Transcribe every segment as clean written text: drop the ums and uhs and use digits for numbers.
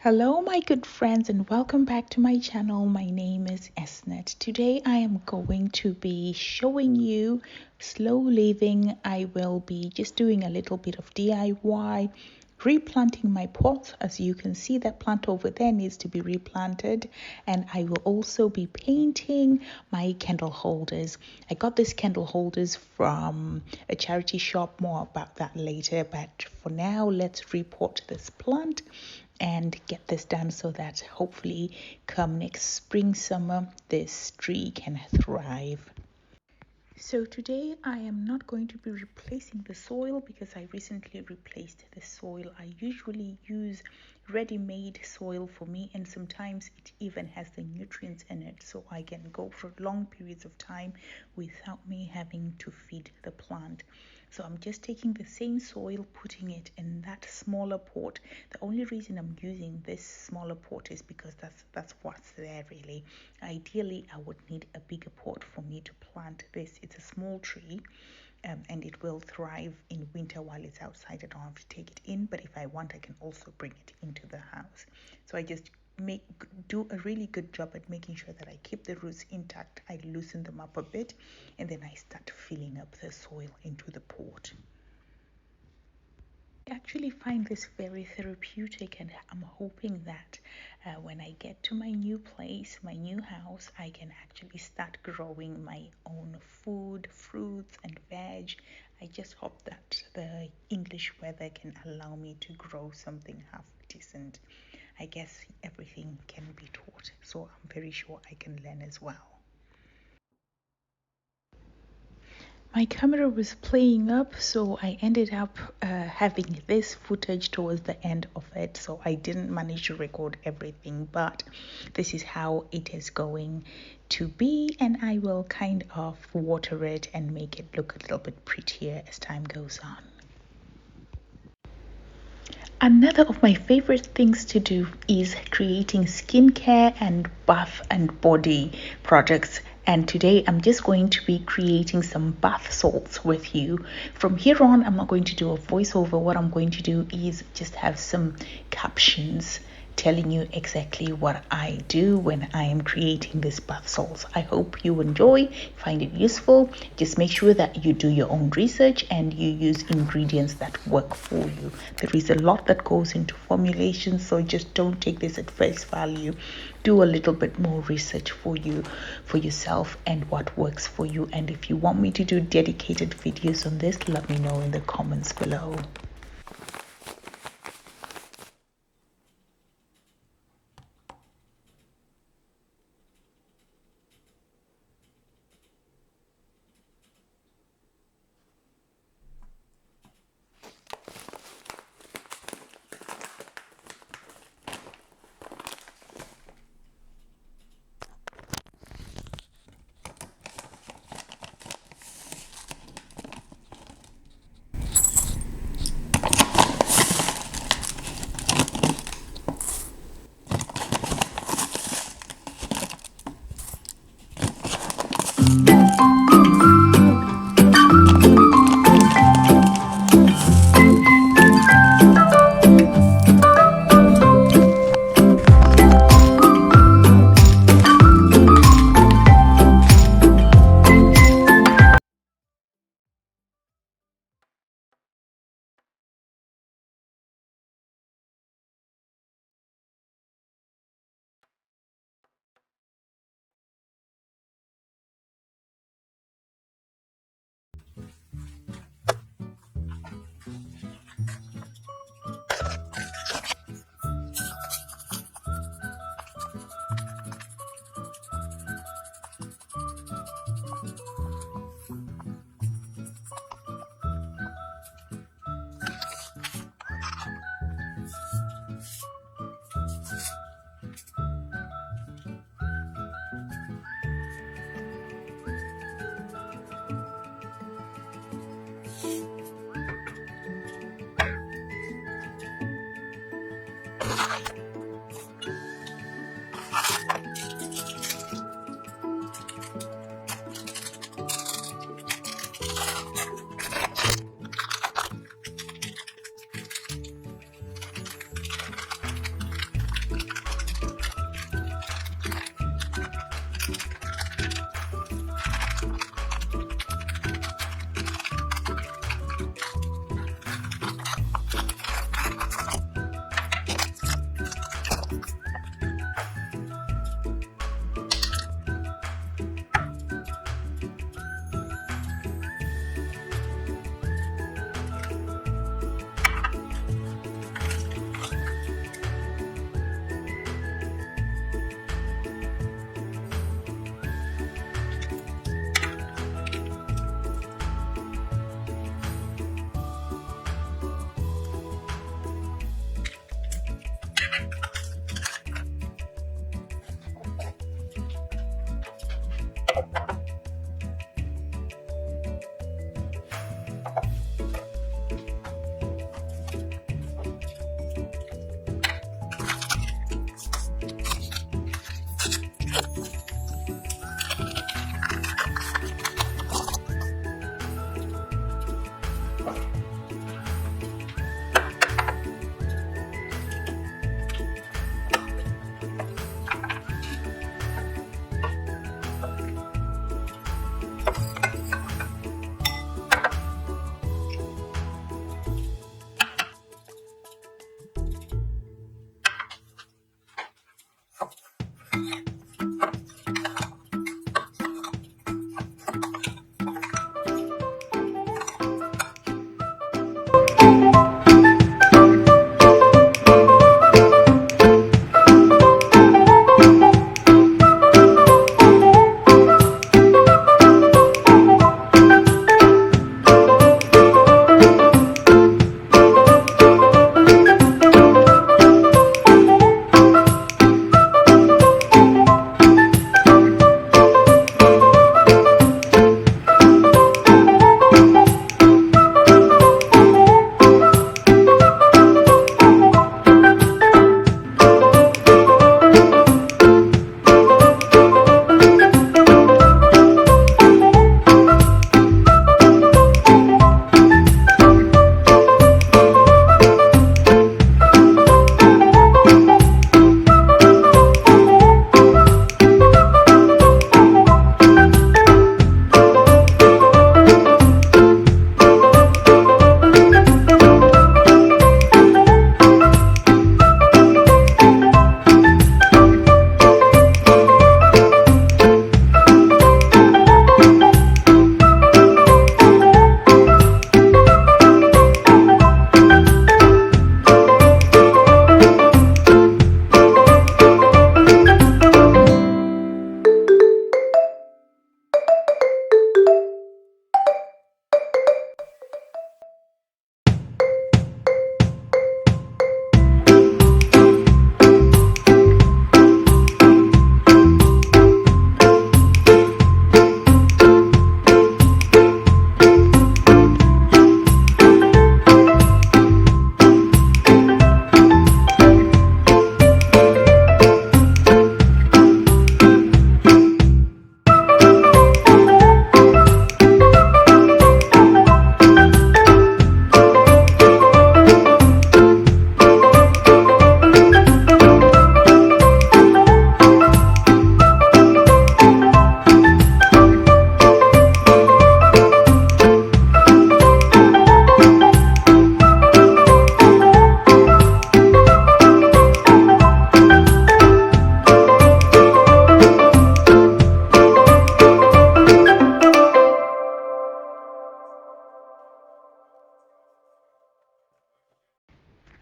Hello, my good friends, and welcome back to my channel. My name is Esnet. Today, I am going to be showing you slow living. I will be just doing a little bit of DIY, replanting my pot. As you can see, that plant over there needs to be replanted, and I will also be painting my candle holders. I got these candle holders from a charity shop. More about that later, but for now, let's repot this plant and get this done so that hopefully come next spring summer this tree can thrive. So today I am not going to be replacing the soil because I recently replaced the soil. I usually use ready-made soil for me, and sometimes it even has the nutrients in it, so I can go for long periods of time without me having to feed the plant. So I'm just taking the same soil, putting it in that smaller pot. The only reason I'm using this smaller pot is because that's what's there really. Ideally, I would need a bigger pot for me to plant this. It's a small tree, and it will thrive in winter while it's outside. I don't have to take it in, but if I want, I can also bring it into the house. So I just do a really good job at making sure that I keep the roots intact. I loosen them up a bit, and then I start filling up the soil into the pot. I actually find this very therapeutic, and I'm hoping that when I get to my new place, my new house, I can actually start growing my own food, fruits, and veg. I just hope that the English weather can allow me to grow something half decent. I guess everything can be taught, so I'm very sure I can learn as well. My camera was playing up, so I ended up having this footage towards the end of it, so I didn't manage to record everything, but this is how it is going to be, and I will kind of water it and make it look a little bit prettier as time goes on. Another of my favorite things to do is creating skincare and bath and body products. And today I'm just going to be creating some bath salts with you. From here on, I'm not going to do a voiceover. What I'm going to do is just have some captions telling you exactly what I do when I am creating these bath salts. I hope you enjoy, find it useful. Just make sure that you do your own research and you use ingredients that work for you. There is a lot that goes into formulation, so just don't take this at face value. Do a little bit more research for yourself and what works for you. And if you want me to do dedicated videos on this, let me know in the comments below.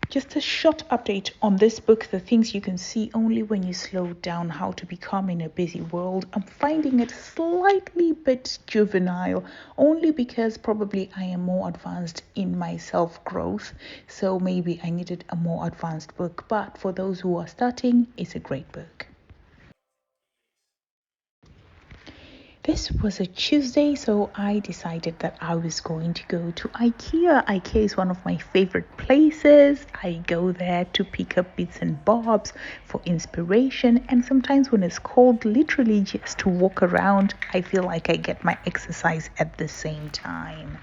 Just a short update on this book, The Things You Can See Only When You Slow Down, How to Become in a Busy World. I'm finding it slightly bit juvenile, only because probably I am more advanced in my self-growth, so maybe I needed a more advanced book. But for those who are starting, it's a great book. This was a Tuesday, so I decided that I was going to go to Ikea. Ikea is one of my favorite places. I go there to pick up bits and bobs for inspiration, and sometimes when it's cold, literally just to walk around, I feel like I get my exercise at the same time.